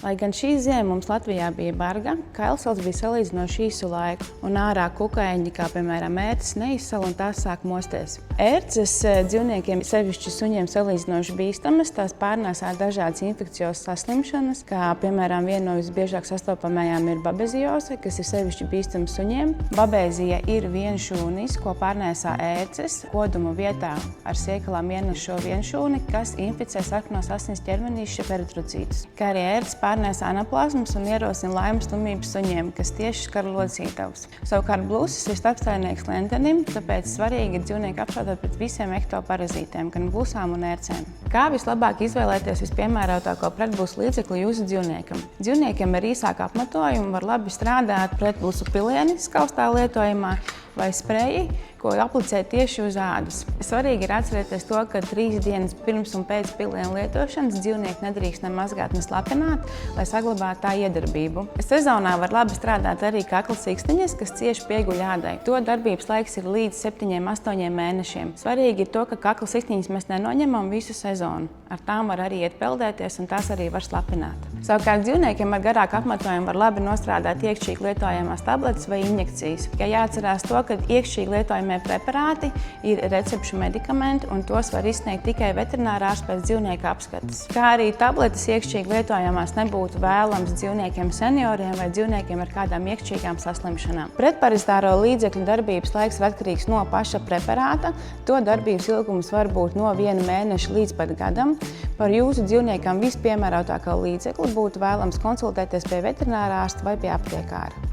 Lai gan šī ziema mums Latvijā bija barga, kailsals bija salīdzinoši īsu laiku, un ārā kukaiņi, kā piemēram ērces, neizsala un tās sāk mosties. Ērces dzīvniekiem, sevišķi suņiem, salīdzinoši bīstamas, tās pārnēsā dažādas infekciozas saslimšanas, kā piemēram viena no visbiežāk sastopamajām ir babezioze, kas ir sevišķi bīstama suņiem. Babēzija ir vienšūnis, ko pārnēsā ērces kodumu vietā ar siekalām ienes šo vienšūni, kas inficē sarkanos asins ķermenīša peritrocītus, kā arī ērces pārnēsā anaplazmas un ierosina laimes slimības suņiem, kas tieši skar locītavus. Savukārt blusis ir starpsaimnieks lentenim, tāpēc svarīgi ir dzīvnieku apšaudot pret visiem ektoparazītiem, gan blusām un ērcēm. Kā vislabāk izvēlēties vispiemērotāko pretblusu līdzekli jūsu dzīvniekam? Dzīvniekiem ar īsāku apmetojumu var labi strādāt pretblusu pilieni skaustā lietojumā vai spreji, ko aplicē tieši uz ādas. Svarīgi ir atcerēties to, ka 3 dienas pirms un pēc pilienu lietošanas dzīvnieki nedrīkst ne mazgāt, ne slapināt, lai saglabātu tā iedarbību. Sezonā var labi strādāt arī kakla sikstiņas, kas cieši pieguļ ādai. To darbības laiks ir līdz 7–8 mēnešiem. Svarīgi ir to, ka kakla sikstiņas mēs nenoņemam visu sezonu. Ar tām var arī iet peldēties un tās arī var slapināt. Savukārt dzīvniekiem ar garāku apmetojumu var labi nostrādāt iekšķīgi lietojamās tabletes vai injekcijas. Jāatcerās to, ka iekšķīgi lietojamie preparāti ir recepšu medikamenti un tos var izsniegt tikai veterinārārsts pēc dzīvnieka apskates. Kā arī tabletes iekšķīgi lietojamās nebūtu vēlams dzīvniekiem senioriem vai dzīvniekiem ar kādām iekšķīgām saslimšanām. Pretparazitāro līdzekļu darbības laiks ir atkarīgs no paša preparāta. To darbības ilgums var būt no 1 mēneša līdz pat gadam. Par jūsu dzīvniekam vispiemērotāko līdzekli būtu vēlams konsultēties pie veterinārārsta vai pie aptiekāra.